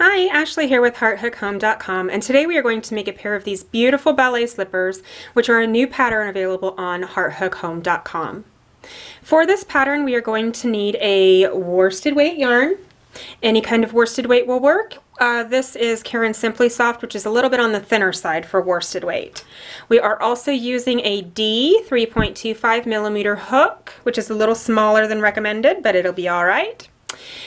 Hi, Ashley here with HeartHookHome.com, and today we are going to make a pair of these beautiful ballet slippers, which are a new pattern available on HeartHookHome.com. For this pattern, we are going to need a worsted weight yarn. Any kind of worsted weight will work. This is Caron Simply Soft, which is a little bit on the thinner side for worsted weight. We are also using a D 3.25 millimeter hook, which is a little smaller than recommended, but it'll be all right.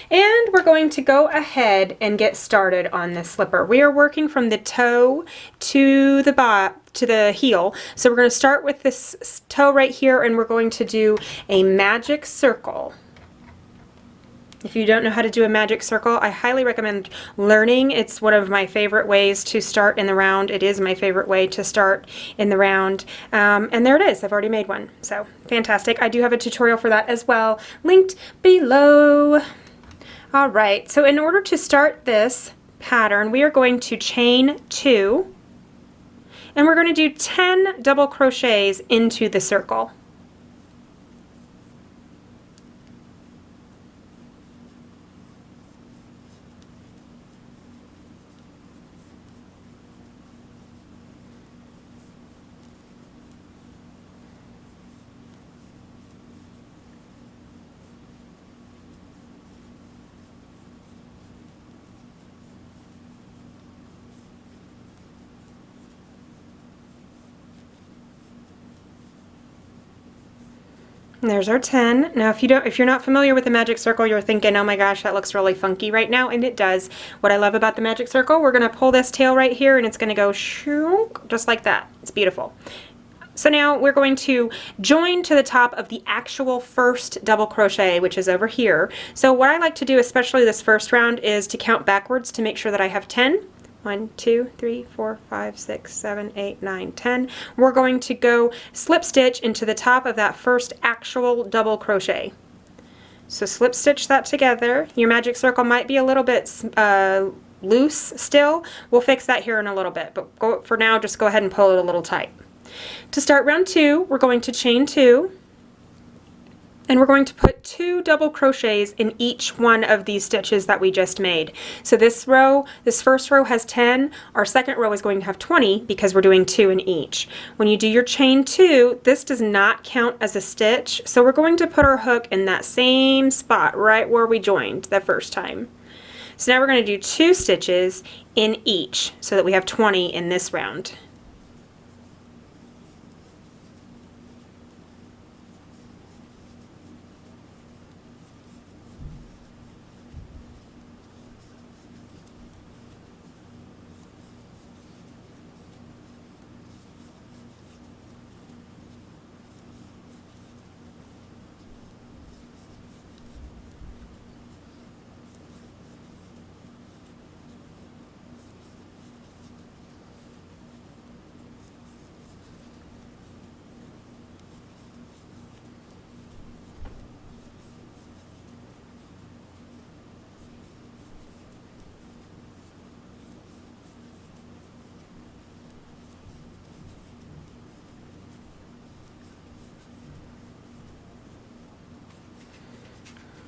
And we're going to go ahead and get started on this slipper. We are working from the toe to the heel. So we're going to start with this toe right here, and we're going to do a magic circle. If you don't know how to do a magic circle, I highly recommend learning. It's one of my favorite ways to start in the round. It is my favorite way to start in the round. And there it is. I've already made one. So fantastic. I do have a tutorial for that as well, linked below. All right, so in order to start this pattern, we are going to chain 2, and we're going to do 10 double crochets into the circle. And there's our 10. Now if you're not familiar with the magic circle, you're thinking, oh my gosh, that looks really funky right now, and it does. What I love about the magic circle, we're going to pull this tail right here and it's going to go shunk, just like that. It's beautiful. So now we're going to join to the top of the actual first double crochet, which is over here. So what I like to do, especially this first round, is to count backwards to make sure that I have 10. 1, 2, 3, 4, 5, 6, 7, 8, 9, 10. We're going to go slip stitch into the top of that first actual double crochet. So slip stitch that together. Your magic circle might be a little bit loose still. We'll fix that here in a little bit, but for now, just go ahead and pull it a little tight. To start round 2, we're going to chain 2. And we're going to put 2 double crochets in each one of these stitches that we just made. So this first row has 10. Our second row is going to have 20 because we're doing 2 in each. When you do your chain 2, this does not count as a stitch. So we're going to put our hook in that same spot right where we joined the first time. So now we're going to do 2 stitches in each so that we have 20 in this round.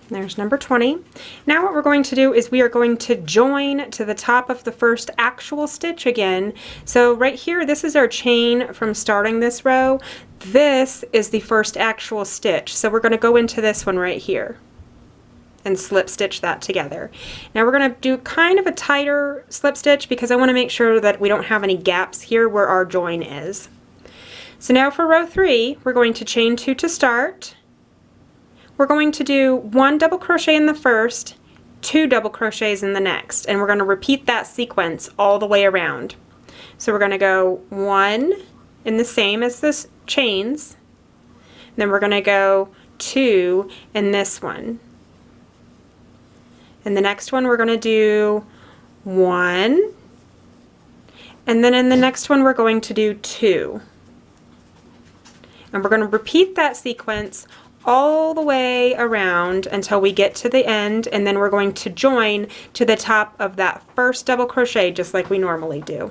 There's number 20. Now what we're going to do is we are going to join to the top of the first actual stitch again. So right here, this is our chain from starting this row. This is the first actual stitch. So we're going to go into this one right here and slip stitch that together. Now we're going to do kind of a tighter slip stitch because I want to make sure that we don't have any gaps here where our join is. So now for row 3, we're going to chain 2 to start. We're going to do 1 double crochet in the first, 2 double crochets in the next, and we're going to repeat that sequence all the way around. So we're going to go 1 in the same as this chains, then we're going to go 2 in this one. And the next one we're going to do 1, and then in the next one we're going to do 2. And we're going to repeat that sequence all the way around until we get to the end, and then we're going to join to the top of that first double crochet just like we normally do.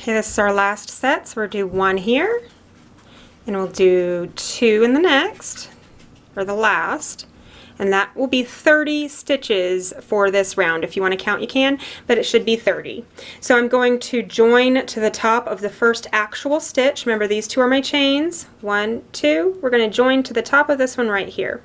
Okay, this is our last set, so we'll do 1 here, and we'll do 2 in the next, or the last, and that will be 30 stitches for this round. If you want to count, you can, but it should be 30. So I'm going to join to the top of the first actual stitch. Remember, these 2 are my chains. 1, 2. We're going to join to the top of this one right here.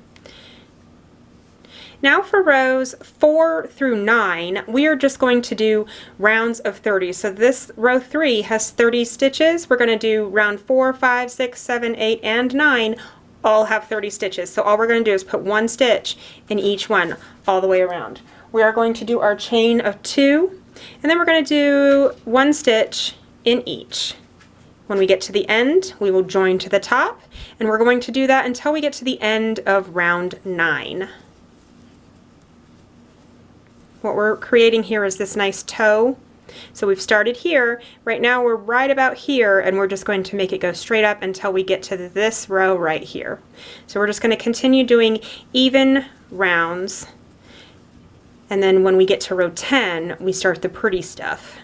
Now for rows 4 through 9, we are just going to do rounds of 30. So this row 3 has 30 stitches. We're going to do round 4, 5, 6, 7, 8, and 9 all have 30 stitches. So all we're going to do is put 1 stitch in each one all the way around. We are going to do our chain of 2, and then we're going to do 1 stitch in each. When we get to the end, we will join to the top, and we're going to do that until we get to the end of round 9. What we're creating here is this nice toe. So we've started here. Right now we're right about here, and we're just going to make it go straight up until we get to this row right here. So we're just going to continue doing even rounds, and then when we get to row 10, we start the pretty stuff.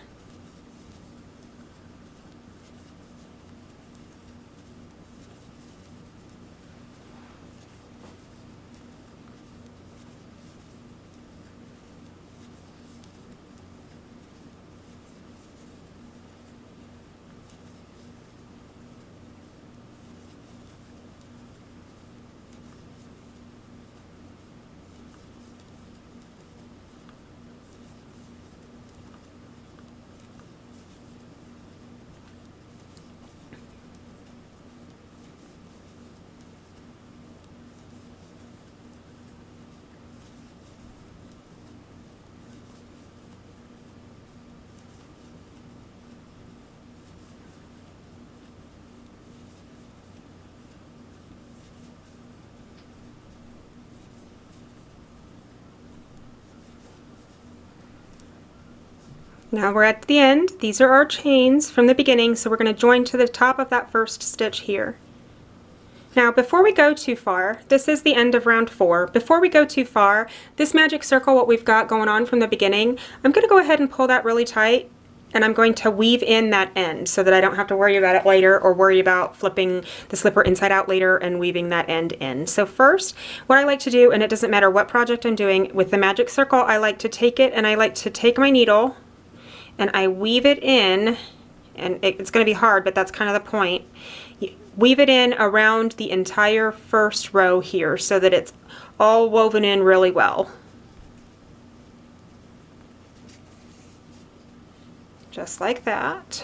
Now we're at the end. These are our chains from the beginning, so we're going to join to the top of that first stitch here. Now before we go too far, this is the end of round 4. Before we go too far, this magic circle, what we've got going on from the beginning, I'm going to go ahead and pull that really tight, and I'm going to weave in that end so that I don't have to worry about it later or worry about flipping the slipper inside out later and weaving that end in. So first, what I like to do, and it doesn't matter what project I'm doing, with the magic circle, I like to take it and I like to take my needle and I weave it in, and it's going to be hard, but that's kind of the point. You weave it in around the entire first row here so that it's all woven in really well. Just like that.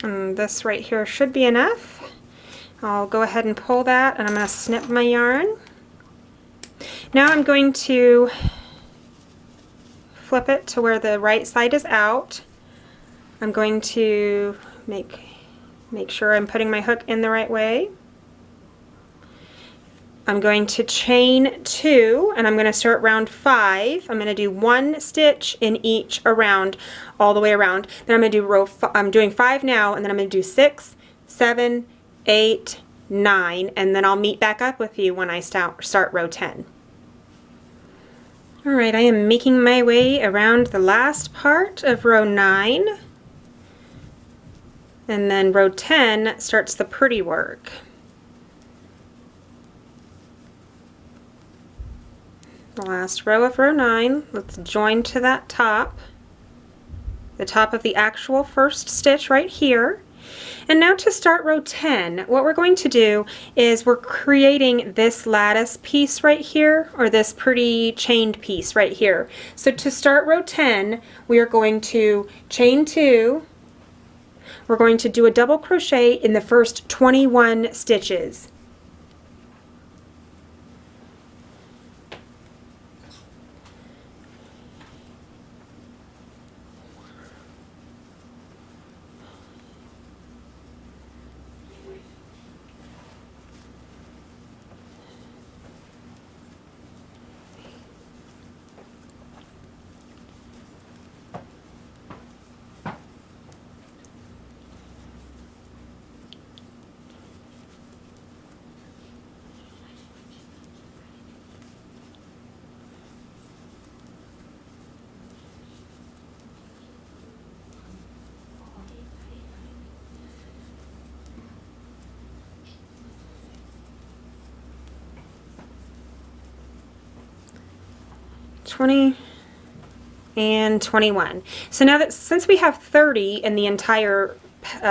And this right here should be enough. I'll go ahead and pull that, and I'm going to snip my yarn. Now I'm going to flip it to where the right side is out. I'm going to make sure I'm putting my hook in the right way. I'm going to chain 2, and I'm going to start round 5. I'm going to do 1 stitch in each around, all the way around. Then I'm going to do I'm doing 5 now, and then I'm going to do 6, 7, 8, 9, and then I'll meet back up with you when I start row 10. All right, I am making my way around the last part of row 9, and then row 10 starts the pretty work. The last row of row 9, let's join to that top, the top of the actual first stitch right here. And now to start row 10, what we're going to do is we're creating this lattice piece right here, or this pretty chained piece right here. So to start row 10, we are going to chain 2, we're going to do a double crochet in the first 21 stitches. 20, and 21. So now that since we have 30 in the entire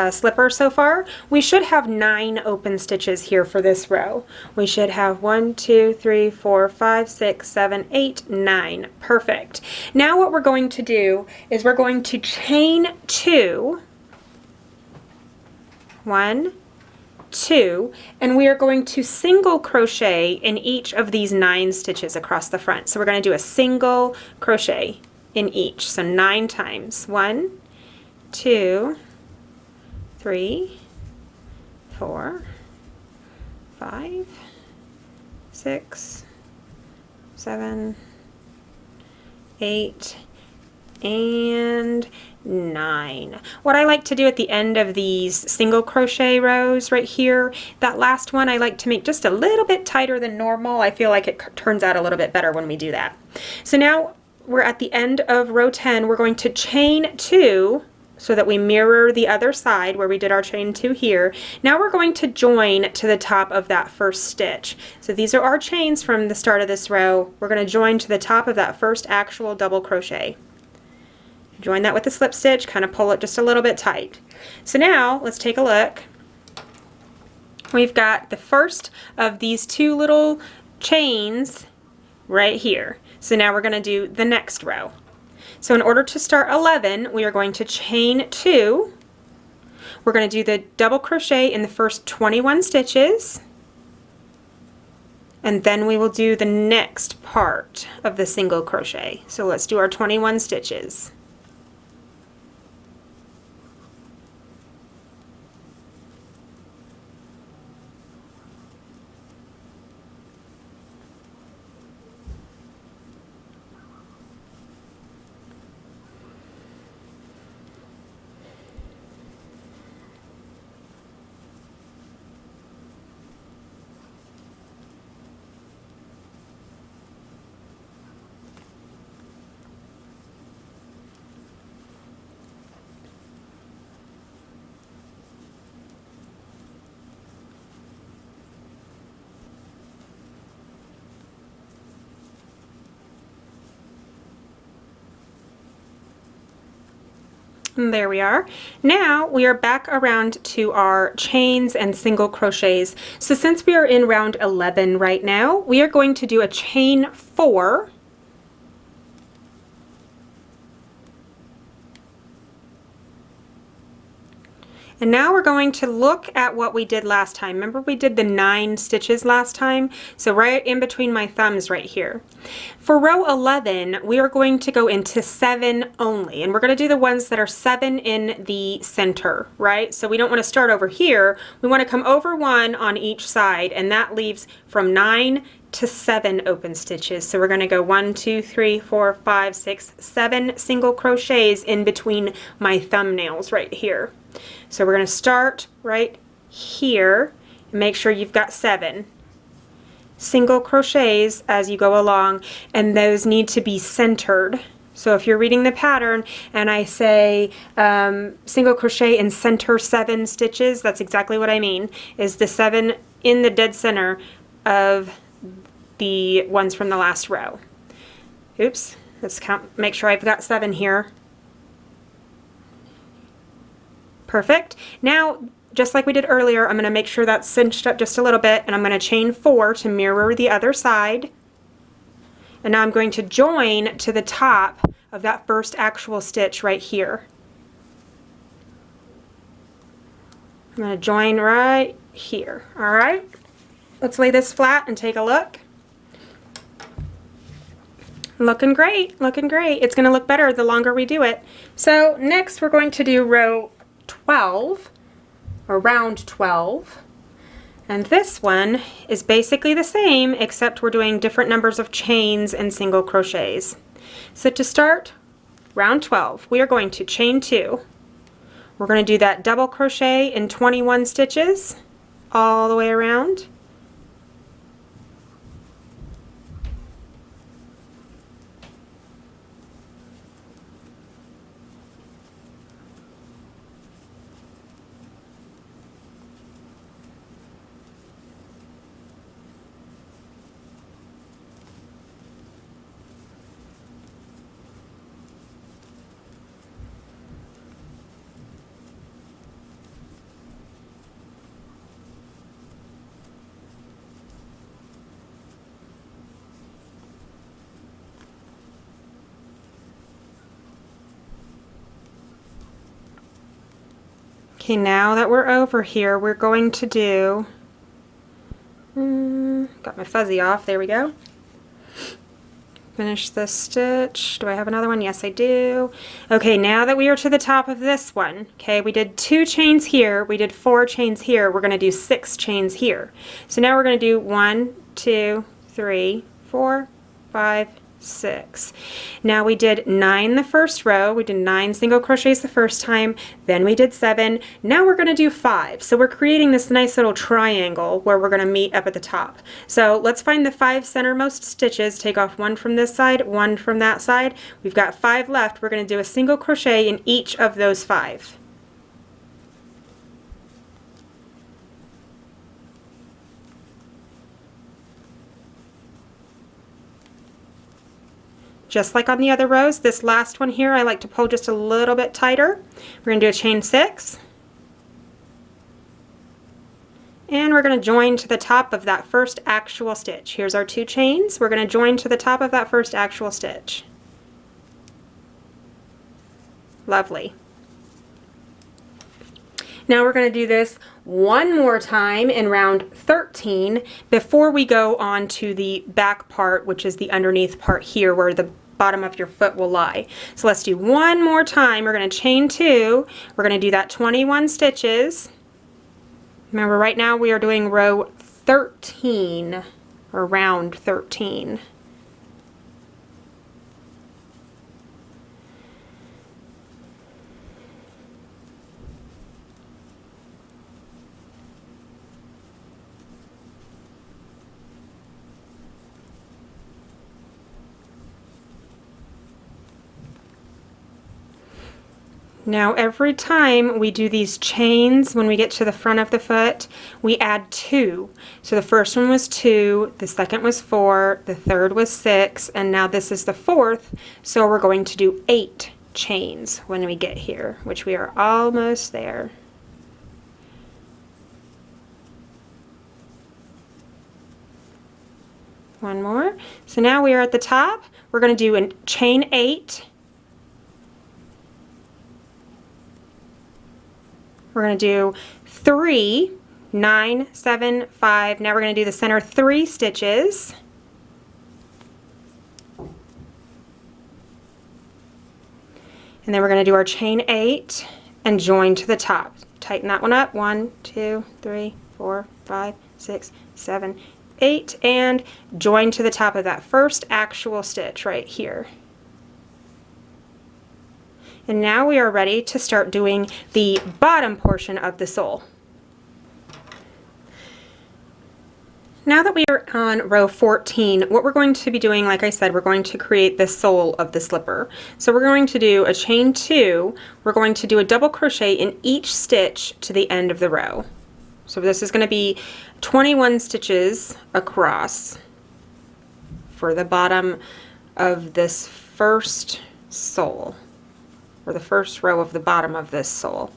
slipper so far, we should have 9 open stitches here for this row. We should have 1, 2, 3, 4, 5, 6, 7, 8, 9. Perfect. Now what we're going to do is we're going to chain 2, 1, 2, and we are going to single crochet in each of these 9 stitches across the front. So we're going to do a single crochet in each. So 9 times. 1, 2, 3, 4, 5, 6, 7, 8, and 9. What I like to do at the end of these single crochet rows right here, that last one I like to make just a little bit tighter than normal. I feel like it turns out a little bit better when we do that. So now we're at the end of row 10. We're going to chain 2 so that we mirror the other side where we did our chain 2 here. Now we're going to join to the top of that first stitch. So these are our chains from the start of this row. We're going to join to the top of that first actual double crochet. Join that with the slip stitch, kind of pull it just a little bit tight. So now let's take a look. We've got the first of these 2 little chains right here. So now we're going to do the next row. So in order to start 11, we are going to chain 2. We're going to do the double crochet in the first 21 stitches. And then we will do the next part of the single crochet. So let's do our 21 stitches. And there we are. Now we are back around to our chains and single crochets. So since we are in round 11 right now, we are going to do a chain 4. And now we're going to look at what we did last time. Remember we did the 9 stitches last time? So right in between my thumbs right here. For row 11, we are going to go into 7 only. And we're going to do the ones that are 7 in the center, right? So we don't want to start over here. We want to come over 1 on each side, and that leaves from 9 to 7 open stitches. So we're going to go 1, 2, 3, 4, 5, 6, 7 single crochets in between my thumbnails right here. So we're going to start right here and make sure you've got 7 single crochets as you go along, and those need to be centered. So if you're reading the pattern and I say single crochet and center 7 stitches, that's exactly what I mean, is the 7 in the dead center of the ones from the last row. Oops, let's count, make sure I've got 7 here. Perfect. Now, just like we did earlier, I'm going to make sure that's cinched up just a little bit, and I'm going to chain 4 to mirror the other side. And now I'm going to join to the top of that first actual stitch right here. I'm going to join right here. All right. Let's lay this flat and take a look. Looking great, looking great. It's going to look better the longer we do it. So next we're going to do row 12, or round 12, and this one is basically the same except we're doing different numbers of chains and single crochets. So to start round 12, we are going to chain 2. We're going to do that double crochet in 21 stitches all the way around. Okay, now that we're over here, we're going to do, got my fuzzy off, there we go. Finish this stitch. Do I have another one? Yes, I do. Okay, now that we are to the top of this one, okay, we did 2 chains here, we did 4 chains here, we're gonna do 6 chains here. So now we're gonna do 1, 2, 3, 4, 5, 6. Now we did 9 the first row, we did 9 single crochets the first time, then we did 7. Now we're going to do 5. So we're creating this nice little triangle where we're going to meet up at the top. So let's find the 5 centermost stitches, take off 1 from this side, 1 from that side. We've got 5 left. We're going to do a single crochet in each of those 5. Just like on the other rows, this last one here I like to pull just a little bit tighter. We're going to do a chain 6. And we're going to join to the top of that first actual stitch. Here's our 2 chains. We're going to join to the top of that first actual stitch. Lovely. Now we're going to do this one more time in round 13 before we go on to the back part, which is the underneath part here where the bottom of your foot will lie. So let's do one more time. We're going to chain 2. We're going to do that 21 stitches. Remember, right now we are doing row 13 or round 13. Now every time we do these chains, when we get to the front of the foot, we add 2. So the first one was 2, the second was 4, the third was 6, and now this is the 4th, so we're going to do 8 chains when we get here, which we are almost there. One more. So now we are at the top. We're going to do a chain 8. We're going to do 3, 9, 7, 5. Now we're going to do the center 3 stitches. And then we're going to do our chain 8 and join to the top. Tighten that one up. 1, 2, 3, 4, 5, 6, 7, 8. And join to the top of that first actual stitch right here. And now we are ready to start doing the bottom portion of the sole. Now that we are on row 14, what we're going to be doing, like I said, we're going to create the sole of the slipper. So we're going to do a chain 2, we're going to do a double crochet in each stitch to the end of the row. So this is going to be 21 stitches across for the bottom of this first sole, or the first row of the bottom of this sole.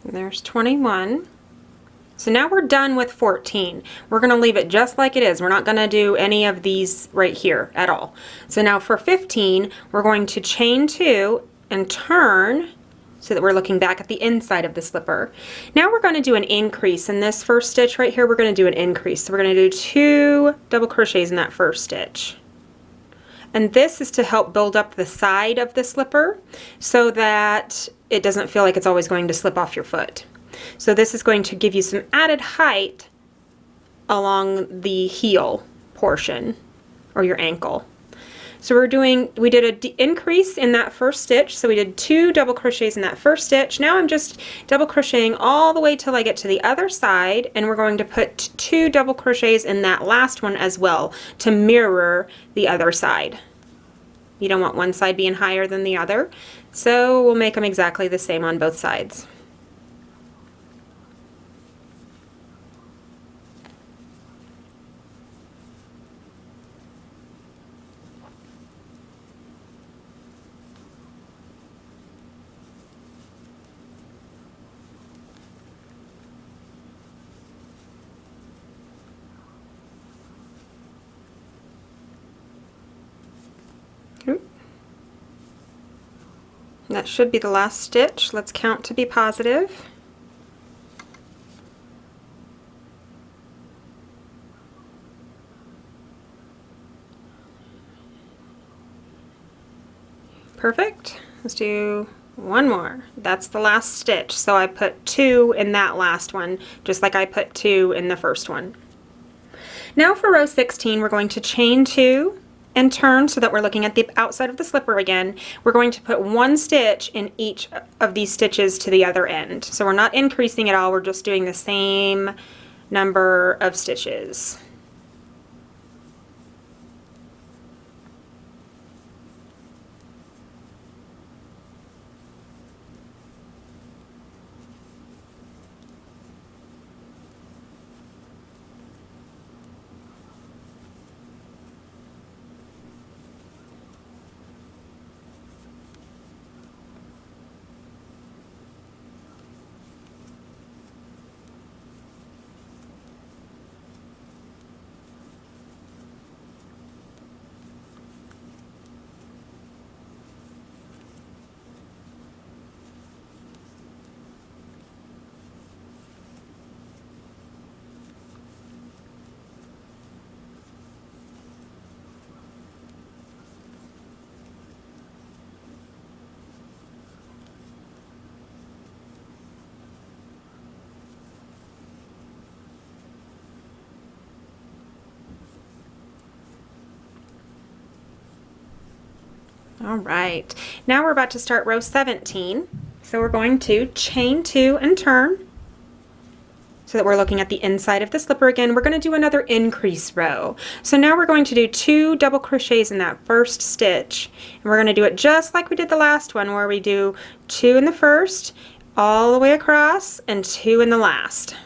And there's 21. So now we're done with 14. We're going to leave it just like it is. We're not going to do any of these right here at all. So now for 15, we're going to chain 2 and turn so that we're looking back at the inside of the slipper. Now we're going to do an increase. In this first stitch right here, we're going to do an increase. So we're going to do 2 double crochets in that first stitch. And this is to help build up the side of the slipper so that it doesn't feel like it's always going to slip off your foot. So this is going to give you some added height along the heel portion or your ankle. So we did an increase in that first stitch. So we did 2 double crochets in that first stitch. Now I'm just double crocheting all the way till I get to the other side, and we're going to put 2 double crochets in that last one as well to mirror the other side. You don't want one side being higher than the other, so we'll make them exactly the same on both sides. That should be the last stitch. Let's count to be positive. Perfect. Let's do one more. That's the last stitch. So I put 2 in that last one, just like I put 2 in the first one. Now for row 16, we're going to chain 2 and turn so that we're looking at the outside of the slipper again. We're going to put 1 stitch in each of these stitches to the other end. So we're not increasing at all, we're just doing the same number of stitches. All right, now we're about to start row 17. So we're going to chain 2 and turn so that we're looking at the inside of the slipper again. We're going to do another increase row. So now we're going to do 2 double crochets in that first stitch. And we're going to do it just like we did the last one, where we do 2 in the first, all the way across, and 2 in the last.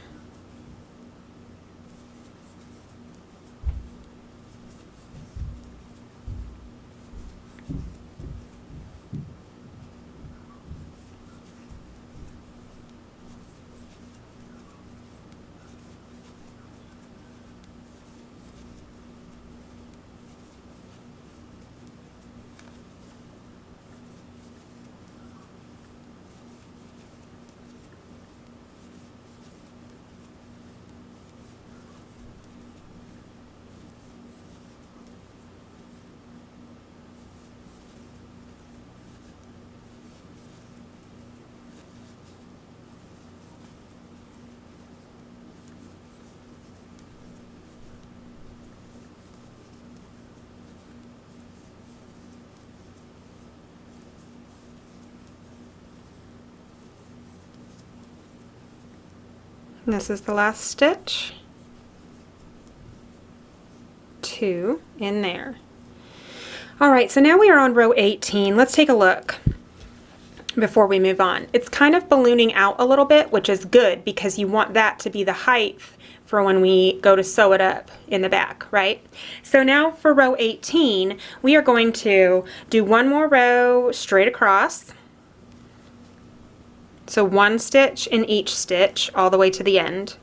This is the last stitch. 2 in there. All right, so now we are on row 18. Let's take a look before we move on. It's kind of ballooning out a little bit, which is good because you want that to be the height for when we go to sew it up in the back, right? So now for row 18, we are going to do 1 more row straight across. So 1 stitch in each stitch all the way to the end.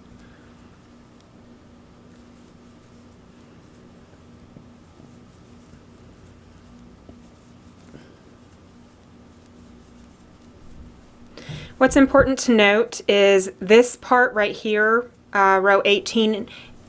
What's important to note is this part right here, row 18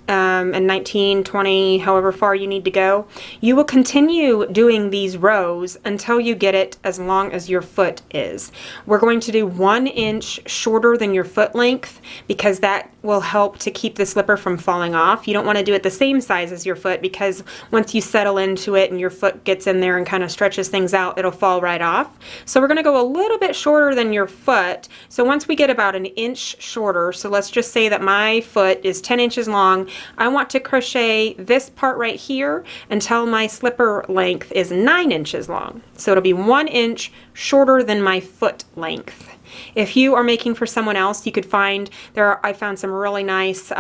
and 19, 20, however far you need to go, you will continue doing these rows until you get it as long as your foot is. We're going to do 1 inch shorter than your foot length because that will help to keep the slipper from falling off. You don't want to do it the same size as your foot, because once you settle into it and your foot gets in there and kind of stretches things out, it'll fall right off. So we're going to go a little bit shorter than your foot. So once we get about an inch shorter, so let's just say that my foot is 10 inches long, I want to crochet this part right here until my slipper length is 9 inches long. So it'll be 1 inch shorter than my foot length. If you are making for someone else, you could find, I found some really nice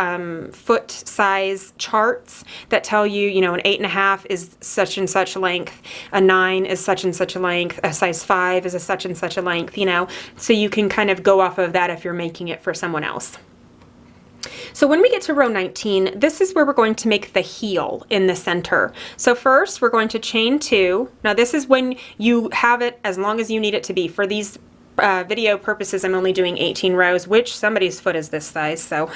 foot size charts that tell you, you know, an 8.5 is such and such length, a 9 is such and such a length, a size 5 is a such and such a length, you know, so you can kind of go off of that if you're making it for someone else. So when we get to row 19, this is where we're going to make the heel in the center. So first we're going to chain 2. Now this is when you have it as long as you need it to be. For these video purposes, I'm only doing 18 rows, which somebody's foot is this size, so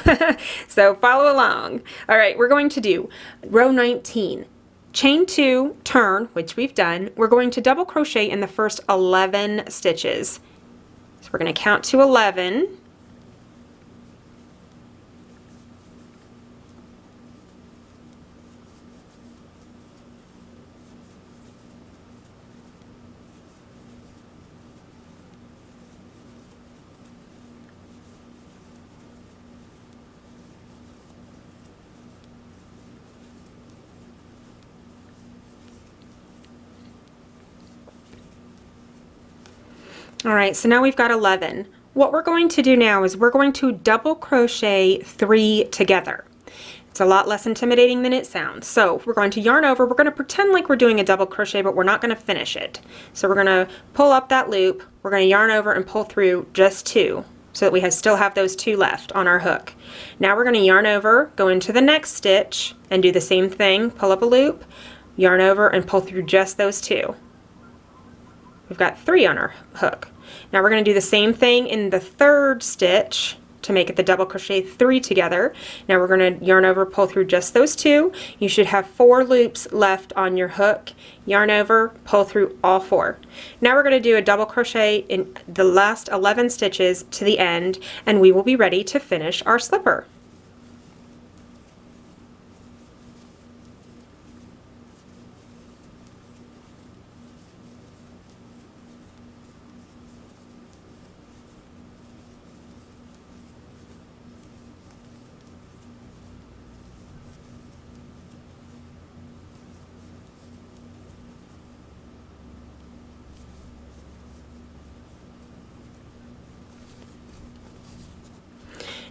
so follow along. All right, we're going to do row 19. Chain 2, turn, which we've done. We're going to double crochet in the first 11 stitches. So we're going to count to 11. All right, so now we've got 11. What we're going to do now is we're going to double crochet 3 together. It's a lot less intimidating than it sounds. So we're going to yarn over. We're going to pretend like we're doing a double crochet, but we're not going to finish it. So we're going to pull up that loop. We're going to yarn over and pull through just 2 so that we still have those 2 left on our hook. Now we're going to yarn over, go into the next stitch, and do the same thing. Pull up a loop, yarn over, and pull through just those 2. We've got 3 on our hook. Now we're going to do the same thing in the 3rd stitch to make it the double crochet 3 together. Now we're going to yarn over, pull through just those 2. You should have 4 loops left on your hook. Yarn over, pull through all 4. Now we're going to do a double crochet in the last 11 stitches to the end, and we will be ready to finish our slipper.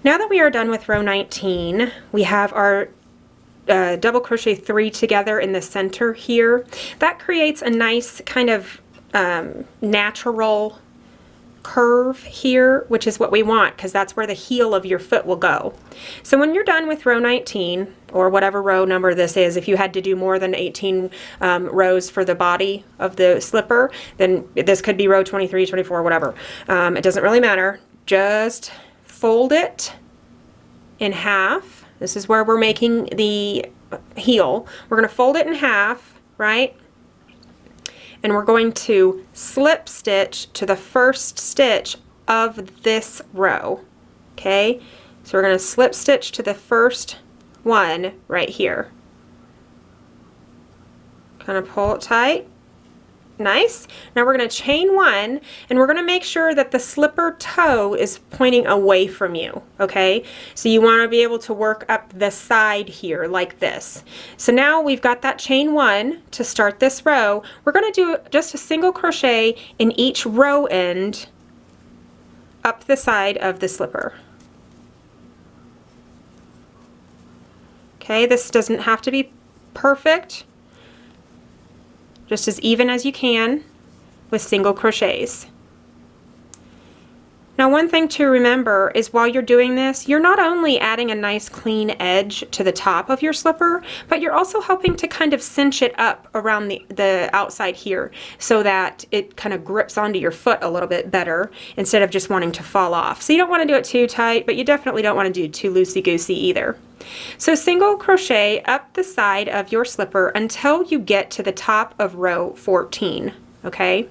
Now that we are done with row 19, we have our double crochet 3 together in the center here. That creates a nice kind of natural curve here, which is what we want, because that's where the heel of your foot will go. So when you're done with row 19, or whatever row number this is, if you had to do more than 18 rows for the body of the slipper, then this could be row 23, 24, whatever. It doesn't really matter. Just fold it in half. This is where we're making the heel. We're going to fold it in half, right? And we're going to slip stitch to the first stitch of this row. Okay? So we're going to slip stitch to the first one right here. Kind of pull it tight. Nice. Now we're going to chain 1, and we're going to make sure that the slipper toe is pointing away from you, okay? So you want to be able to work up the side here like this. So now we've got that chain 1 to start this row. We're going to do just a single crochet in each row end up the side of the slipper. Okay, this doesn't have to be perfect. Just as even as you can with single crochets. Now one thing to remember is while you're doing this, you're not only adding a nice clean edge to the top of your slipper, but you're also helping to kind of cinch it up around the outside here so that it kind of grips onto your foot a little bit better instead of just wanting to fall off. So you don't want to do it too tight, but you definitely don't want to do too loosey-goosey either. So single crochet up the side of your slipper until you get to the top of row 14. okay?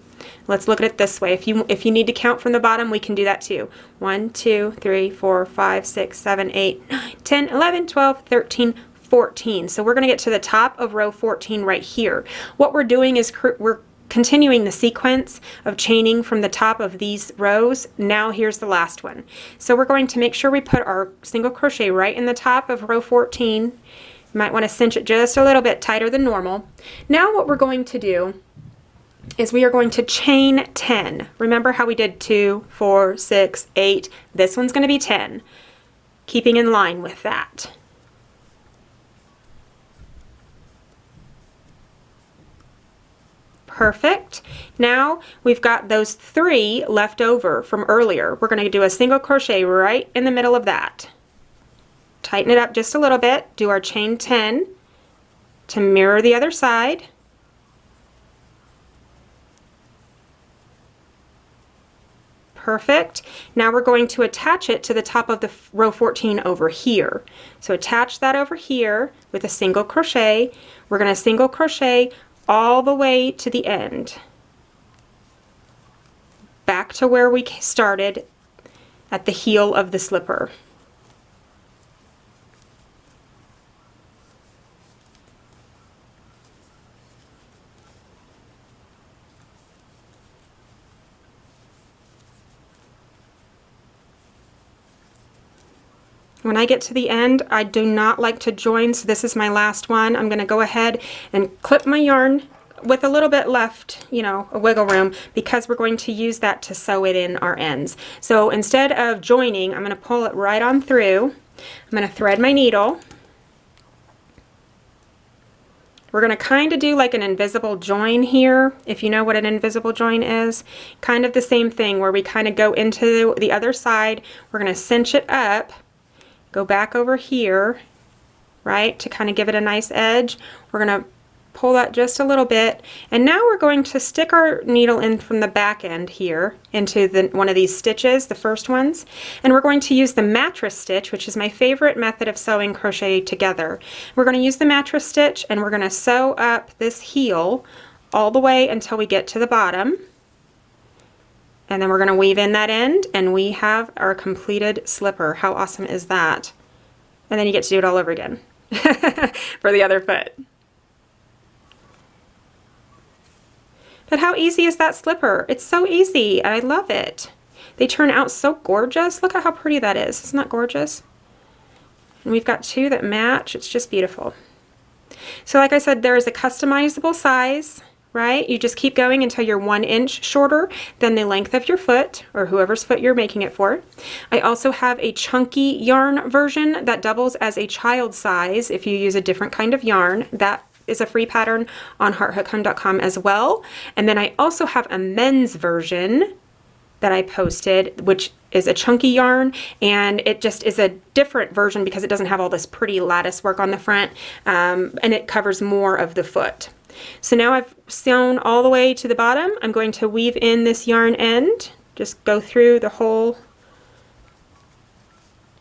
Let's look at it this way. If you need to count from the bottom, we can do that too. 1, 2, 3, 4, 5, 6, 7, 8, 9, 10, 11, 12, 13, 14. So we're going to get to the top of row 14 right here. What we're doing is we're continuing the sequence of chaining from the top of these rows. Now here's the last one. So we're going to make sure we put our single crochet right in the top of row 14. You might want to cinch it just a little bit tighter than normal. Now what we're going to do is we are going to chain 10. Remember how we did 2, 4, 6, 8. This one's going to be 10, keeping in line with that. Perfect. Now we've got those 3 left over from earlier. We're going to do a single crochet right in the middle of that. Tighten it up just a little bit. Do our chain 10 to mirror the other side. Perfect. Now we're going to attach it to the top of the row 14 over here. So attach that over here with a single crochet. We're going to single crochet all the way to the end, back to where we started at the heel of the slipper. When I get to the end, I do not like to join, so this is my last one. I'm going to go ahead and clip my yarn with a little bit left, you know, a wiggle room, because we're going to use that to sew it in our ends. So instead of joining, I'm going to pull it right on through. I'm going to thread my needle. We're going to kind of do like an invisible join here, if you know what an invisible join is. Kind of the same thing where we kind of go into the other side. We're going to cinch it up. Go back over here, right, to kind of give it a nice edge. We're going to pull that just a little bit, and now we're going to stick our needle in from the back end here into one of these stitches, the first ones, and we're going to use the mattress stitch, which is my favorite method of sewing crochet together. We're going to use the mattress stitch, and we're going to sew up this heel all the way until we get to the bottom. And then we're going to weave in that end, and we have our completed slipper. How awesome is that? And then you get to do it all over again for the other foot. But how easy is that slipper? It's so easy. I love it. They turn out so gorgeous. Look at how pretty that is. Isn't that gorgeous? And we've got 2 that match. It's just beautiful. So like I said, there is a customizable size. Right? You just keep going until you're 1 inch shorter than the length of your foot, or whoever's foot you're making it for. I also have a chunky yarn version that doubles as a child size if you use a different kind of yarn. That is a free pattern on hearthookhome.com as well. And then I also have a men's version that I posted, which is a chunky yarn, and it just is a different version because it doesn't have all this pretty lattice work on the front, and it covers more of the foot. So now I've sewn all the way to the bottom. I'm going to weave in this yarn end. Just go through the whole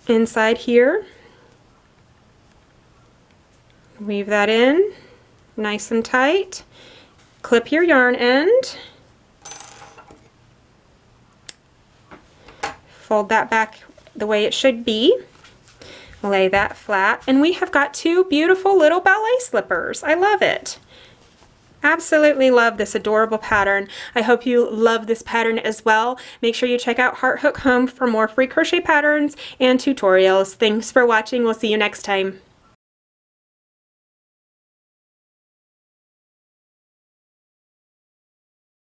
inside here. Weave that in nice and tight. Clip your yarn end. Fold that back the way it should be. Lay that flat, and we have got 2 beautiful little ballet slippers. I love it. Absolutely love this adorable pattern. I hope you love this pattern as well. Make sure you check out Heart Hook Home for more free crochet patterns and tutorials. Thanks for watching. We'll see you next time.